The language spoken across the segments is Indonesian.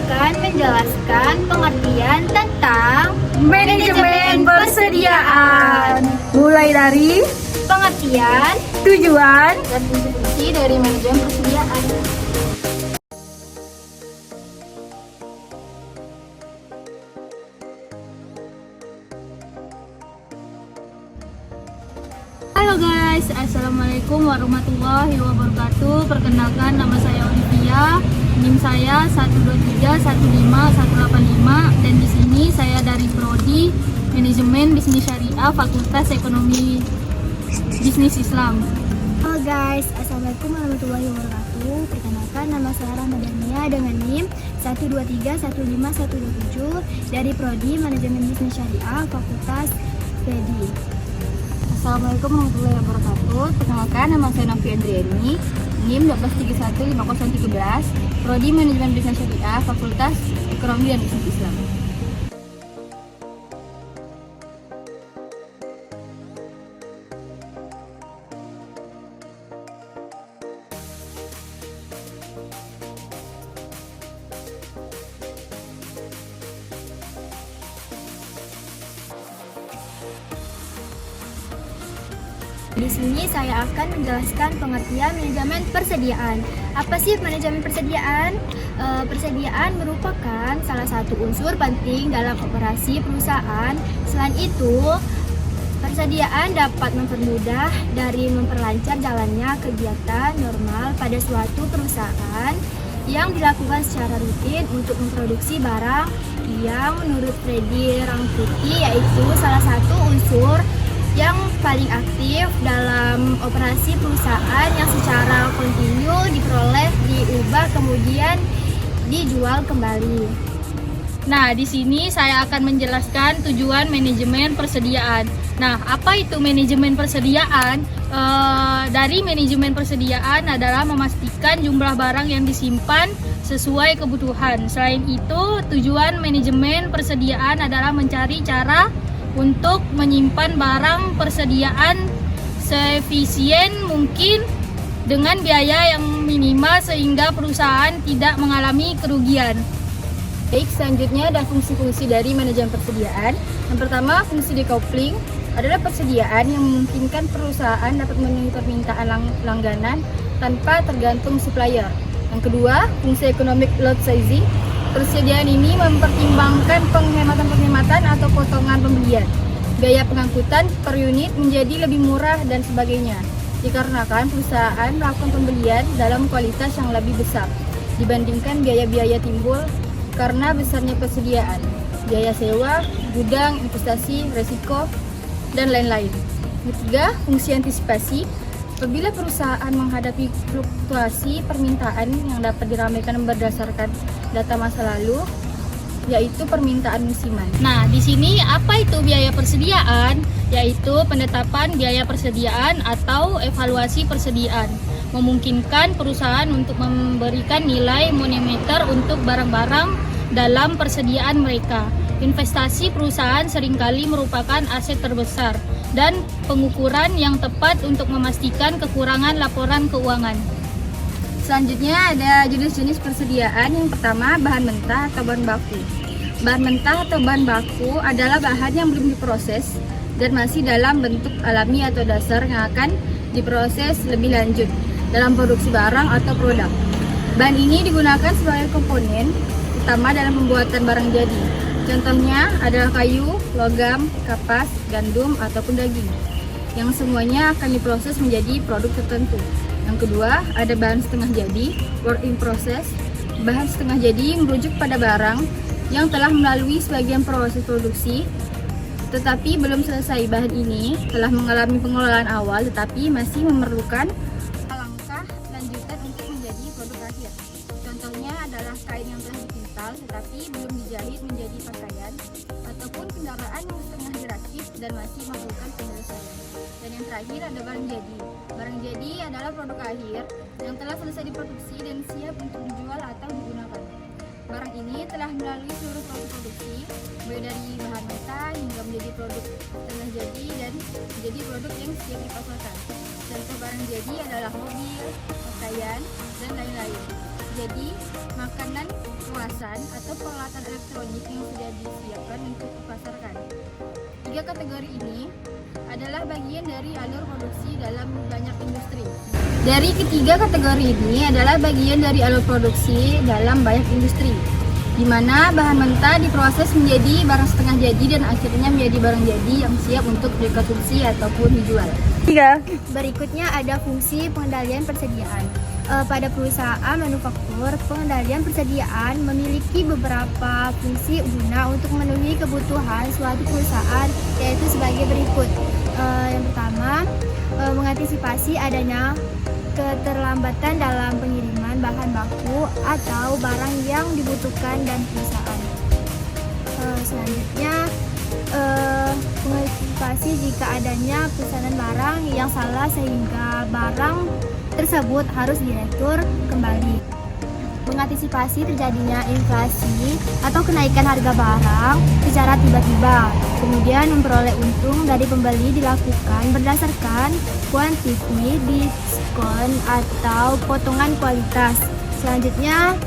akan menjelaskan pengertian tentang Manajemen persediaan. Mulai dari pengertian tujuan, dan fungsi dari manajemen persediaan. Halo guys, assalamualaikum warahmatullahi wabarakatuh. Perkenalkan, nama saya Olivia, NIM saya 1231515, dan di sini saya dari Prodi Manajemen Bisnis Syariah Fakultas Ekonomi Bisnis Islam. Halo guys, assalamualaikum warahmatullahi wabarakatuh. Perkenalkan, nama saya Ramadhania dengan NIM 1231517 dari Prodi Manajemen Bisnis Syariah Fakultas PEDI. Assalamualaikum warahmatullahi wabarakatuh. Perkenalkan, nama saya Novi Andriani, NIM 1231513, Prodi Manajemen Bisnis Syariah Fakultas Ekonomi dan Bisnis Islam. Di sini saya akan menjelaskan pengertian manajemen persediaan. Apa sih manajemen persediaan? Persediaan merupakan salah satu unsur penting dalam operasi perusahaan. Selain itu, persediaan dapat mempermudah dari memperlancar jalannya kegiatan normal pada suatu perusahaan yang dilakukan secara rutin untuk memproduksi barang yang menurut Freddy Rangkuti yaitu salah satu unsur yang paling aktif dalam operasi perusahaan yang secara kontinu diperoleh, diubah, kemudian dijual kembali. Nah, di sini saya akan menjelaskan tujuan manajemen persediaan. Nah, apa itu manajemen persediaan? Dari manajemen persediaan adalah memastikan jumlah barang yang disimpan sesuai kebutuhan. Selain itu, tujuan manajemen persediaan adalah mencari cara untuk menyimpan barang persediaan seefisien mungkin dengan biaya yang minimal sehingga perusahaan tidak mengalami kerugian. Baik, selanjutnya ada fungsi-fungsi dari manajemen persediaan. Yang pertama, fungsi decoupling adalah persediaan yang memungkinkan perusahaan dapat memenuhi permintaan langganan tanpa tergantung supplier. Yang kedua, fungsi economic lot sizing. Persediaan ini mempertimbangkan penghematan atau potongan pembelian. Biaya pengangkutan per unit menjadi lebih murah dan sebagainya. Dikarenakan perusahaan melakukan pembelian dalam kualitas yang lebih besar dibandingkan biaya-biaya timbul karena besarnya persediaan, biaya sewa, gudang, investasi, resiko, dan lain-lain. Ketiga, fungsi antisipasi. Apabila perusahaan menghadapi fluktuasi permintaan yang dapat diramaikan berdasarkan data masa lalu, yaitu permintaan musiman. Nah, di sini apa itu biaya persediaan? Yaitu penetapan biaya persediaan atau evaluasi persediaan. Memungkinkan perusahaan untuk memberikan nilai moneter untuk barang-barang dalam persediaan mereka. Investasi perusahaan seringkali merupakan aset terbesar dan pengukuran yang tepat untuk memastikan kekurangan laporan keuangan. Selanjutnya ada jenis-jenis persediaan. Yang pertama, bahan mentah atau bahan baku. Bahan mentah atau bahan baku adalah bahan yang belum diproses dan masih dalam bentuk alami atau dasar yang akan diproses lebih lanjut dalam produksi barang atau produk. Bahan ini digunakan sebagai komponen utama dalam pembuatan barang jadi. Contohnya adalah kayu, logam, kapas, gandum, ataupun daging, yang semuanya akan diproses menjadi produk tertentu. Yang kedua, ada bahan setengah jadi, work in process. Bahan setengah jadi merujuk pada barang yang telah melalui sebagian proses produksi, tetapi belum selesai. Bahan ini telah mengalami pengelolaan awal, tetapi masih memerlukan langkah lanjutan untuk menjadi produk akhir. Contohnya adalah kain yang telah dipintal, tetapi belum dijahit menjadi pakaian, ataupun kendaraan yang setengah dirakit dan masih memerlukan penyelesaian. Dan yang terakhir ada barang jadi. Barang jadi adalah produk akhir yang telah selesai diproduksi dan siap untuk dijual atau digunakan. Barang ini telah melalui seluruh proses produksi, mulai dari bahan mentah hingga menjadi produk tengah jadi dan menjadi produk yang siap dipasarkan. Contoh barang jadi adalah mobil, pakaian, dan lain-lain. Jadi, makanan kemasan atau peralatan elektronik yang sudah disiapkan untuk dipasarkan. 3 kategori ini adalah bagian dari alur produksi dalam banyak industri. Dari ketiga kategori ini adalah bagian dari alur produksi dalam banyak industri, di mana bahan mentah diproses menjadi barang setengah jadi dan akhirnya menjadi barang jadi yang siap untuk dikonsumsi ataupun dijual. Berikutnya ada fungsi pengendalian persediaan. Pada perusahaan manufaktur, pengendalian persediaan memiliki beberapa fungsi guna untuk memenuhi kebutuhan suatu perusahaan, yaitu sebagai berikut. Yang pertama, mengantisipasi adanya keterlambatan dalam pengiriman bahan baku atau barang yang dibutuhkan dan perusahaan. Selanjutnya, mengantisipasi jika adanya pesanan barang yang salah sehingga barang tersebut harus diretur kembali. Mengantisipasi terjadinya inflasi atau kenaikan harga barang secara tiba-tiba. Kemudian memperoleh untung dari pembeli dilakukan berdasarkan kuantiti, diskon, atau potongan kualitas. Selanjutnya,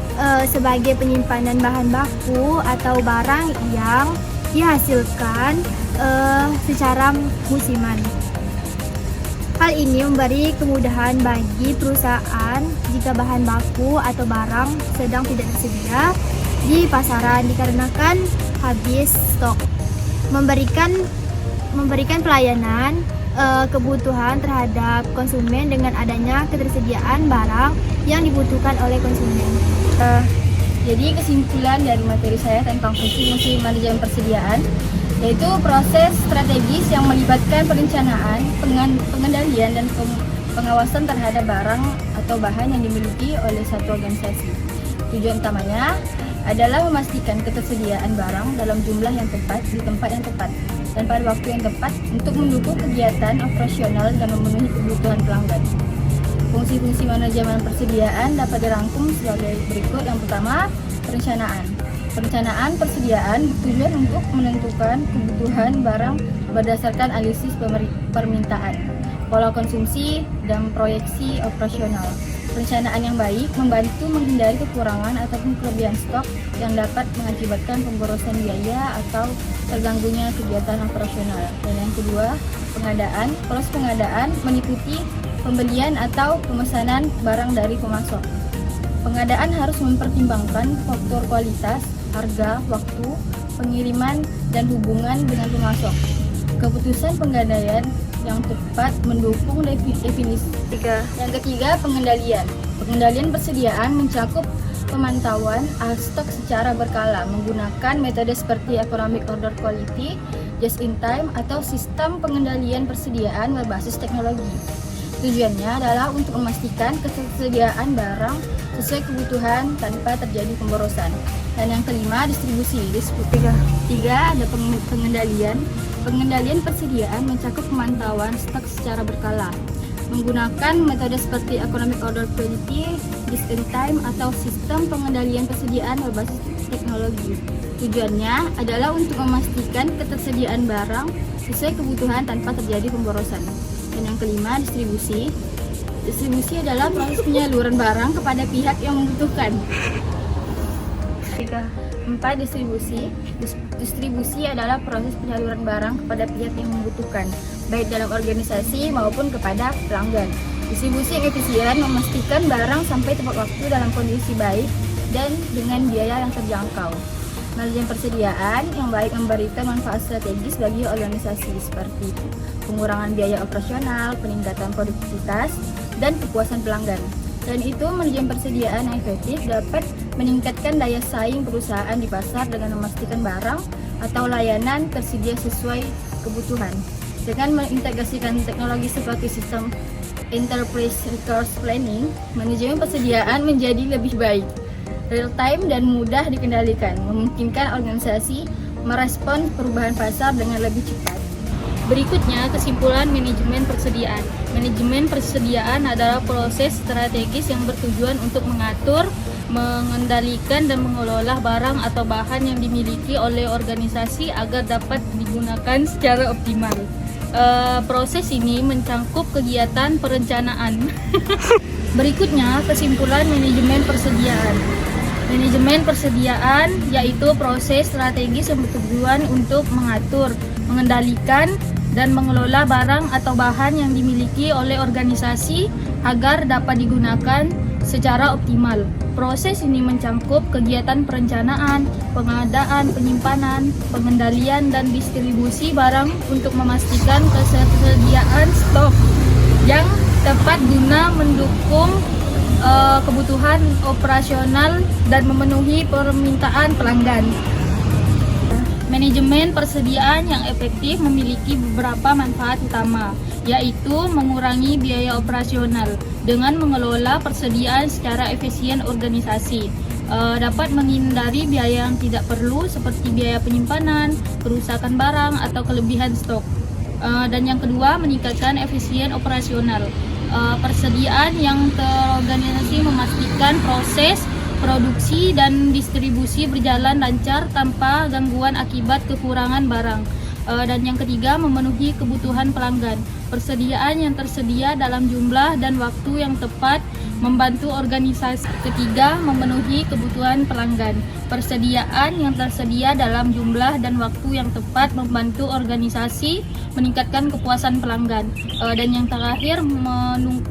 sebagai penyimpanan bahan baku atau barang yang dihasilkan secara musiman. Hal ini memberi kemudahan bagi perusahaan jika bahan baku atau barang sedang tidak tersedia di pasaran dikarenakan habis stok. Memberikan pelayanan kebutuhan terhadap konsumen dengan adanya ketersediaan barang yang dibutuhkan oleh konsumen. Jadi kesimpulan dari materi saya tentang fungsi manajemen persediaan, yaitu proses strategis yang melibatkan perencanaan, pengendalian, dan pengawasan terhadap barang atau bahan yang dimiliki oleh satu organisasi. Tujuan utamanya adalah memastikan ketersediaan barang dalam jumlah yang tepat, di tempat yang tepat, dan pada waktu yang tepat untuk mendukung kegiatan operasional dan memenuhi kebutuhan pelanggan. Fungsi-fungsi manajemen persediaan dapat dirangkum sebagai berikut. Yang pertama, perencanaan. Perencanaan persediaan bertujuan untuk menentukan kebutuhan barang berdasarkan analisis permintaan, pola konsumsi, dan proyeksi operasional. Perencanaan yang baik membantu menghindari kekurangan ataupun kelebihan stok yang dapat mengakibatkan pemborosan biaya atau terganggunya kegiatan operasional. Dan yang kedua, pengadaan. Proses pengadaan meliputi pembelian atau pemesanan barang dari pemasok. Pengadaan harus mempertimbangkan faktor kualitas, harga, waktu, pengiriman, dan hubungan dengan pemasok. Keputusan penggadaian yang tepat mendukung definisi. Yang ketiga, pengendalian. Pengendalian persediaan mencakup pemantauan stok secara berkala menggunakan metode seperti economic order quality, just in time, atau sistem pengendalian persediaan berbasis teknologi. Tujuannya adalah untuk memastikan ketersediaan barang sesuai kebutuhan tanpa terjadi pemborosan. Dan yang kelima, distribusi. Tiga ada pengendalian. Pengendalian persediaan mencakup pemantauan stok secara berkala menggunakan metode seperti economic order quality, just in time, atau sistem pengendalian persediaan berbasis teknologi. Tujuannya adalah untuk memastikan ketersediaan barang sesuai kebutuhan tanpa terjadi pemborosan. Dan yang kelima, distribusi. Distribusi adalah proses penyaluran barang kepada pihak yang membutuhkan. 4. Distribusi. Distribusi adalah proses penyaluran barang kepada pihak yang membutuhkan, baik dalam organisasi maupun kepada pelanggan. Distribusi yang efisien memastikan barang sampai tepat waktu dalam kondisi baik dan dengan biaya yang terjangkau. Manajemen persediaan yang baik memberikan manfaat strategis bagi organisasi seperti pengurangan biaya operasional, peningkatan produktivitas, dan kepuasan pelanggan. Dan itu manajemen persediaan yang efektif dapat meningkatkan daya saing perusahaan di pasar dengan memastikan barang atau layanan tersedia sesuai kebutuhan. Dengan mengintegrasikan teknologi seperti sistem Enterprise Resource Planning, manajemen persediaan menjadi lebih baik, real time, dan mudah dikendalikan, memungkinkan organisasi merespons perubahan pasar dengan lebih cepat. Berikutnya, kesimpulan manajemen persediaan. Manajemen persediaan adalah proses strategis yang bertujuan untuk mengatur, mengendalikan, dan mengelola barang atau bahan yang dimiliki oleh organisasi agar dapat digunakan secara optimal. Proses ini mencakup kegiatan perencanaan Berikutnya, kesimpulan manajemen persediaan. Manajemen persediaan yaitu proses strategis yang bertujuan untuk mengatur, mengendalikan, dan mengelola barang atau bahan yang dimiliki oleh organisasi agar dapat digunakan secara optimal. Proses ini mencakup kegiatan perencanaan, pengadaan, penyimpanan, pengendalian, dan distribusi barang untuk memastikan ketersediaan stok yang tepat guna mendukung kebutuhan operasional dan memenuhi permintaan pelanggan. Manajemen persediaan yang efektif memiliki beberapa manfaat utama, yaitu mengurangi biaya operasional dengan mengelola persediaan secara efisien organisasi. Dapat menghindari biaya yang tidak perlu seperti biaya penyimpanan, kerusakan barang, atau kelebihan stok. Dan yang kedua, meningkatkan efisien operasional. Persediaan yang terorganisasi memastikan proses produksi dan distribusi berjalan lancar tanpa gangguan akibat kekurangan barang. Dan yang ketiga, memenuhi kebutuhan pelanggan. Persediaan yang tersedia dalam jumlah dan waktu yang tepat membantu organisasi. Ketiga, memenuhi kebutuhan pelanggan. Persediaan yang tersedia dalam jumlah dan waktu yang tepat membantu organisasi meningkatkan kepuasan pelanggan. Dan yang terakhir,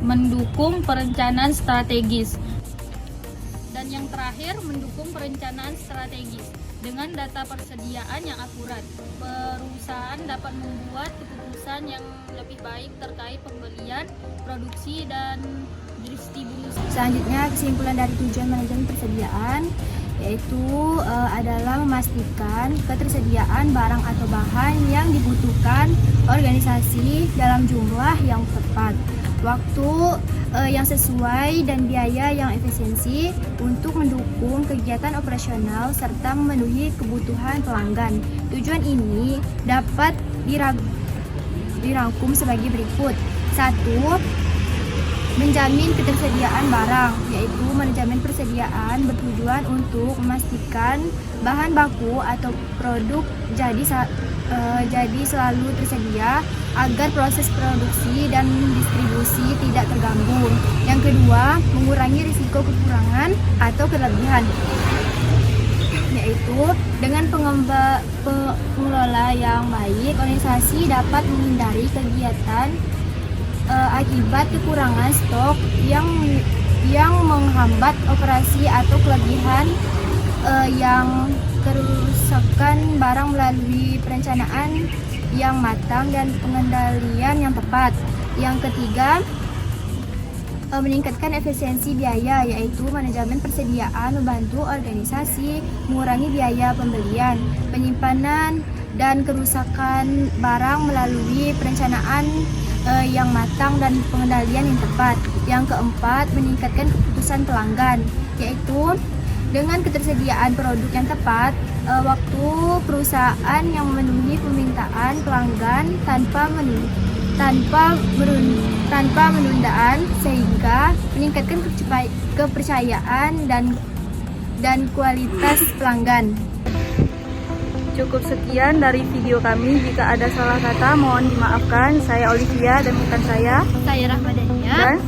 mendukung perencanaan strategis. Dengan data persediaan yang akurat, perusahaan dapat membuat keputusan yang lebih baik terkait pembelian, produksi, dan distribusi. Selanjutnya, kesimpulan dari tujuan manajemen persediaan yaitu adalah memastikan ketersediaan barang atau bahan yang dibutuhkan organisasi dalam jumlah yang tepat, waktu yang sesuai, dan biaya yang efisiensi untuk mendukung kegiatan operasional serta memenuhi kebutuhan pelanggan. Tujuan ini dapat dirangkum sebagai berikut. 1. Menjamin ketersediaan barang, yaitu manajemen persediaan bertujuan untuk memastikan bahan baku atau produk jadi selalu tersedia agar proses produksi dan distribusi tidak terganggu. Yang kedua, mengurangi risiko kekurangan atau kelebihan, yaitu dengan pengelola yang baik, organisasi dapat menghindari kegiatan akibat kekurangan stok yang menghambat operasi atau kelebihan yang kerusakan barang melalui perencanaan yang matang dan pengendalian yang tepat. Yang ketiga, meningkatkan efisiensi biaya, yaitu manajemen persediaan membantu organisasi mengurangi biaya pembelian, penyimpanan, dan kerusakan barang melalui perencanaan yang matang dan pengendalian yang tepat. Yang keempat, meningkatkan keputusan pelanggan, yaitu dengan ketersediaan produk yang tepat, waktu perusahaan yang memenuhi permintaan pelanggan tanpa penundaan, sehingga meningkatkan kepercayaan dan kualitas pelanggan. Cukup sekian dari video kami. Jika ada salah kata, mohon dimaafkan. Saya Olivia dan bukan saya Rahmadania. dan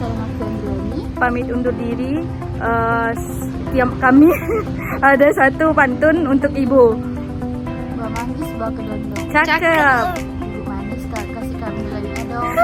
pamit undur diri. Kami ada satu pantun untuk ibu. Mbak Manis bawa ke dondong. Cakep. Ibu manis tak kasih kami lagi dong.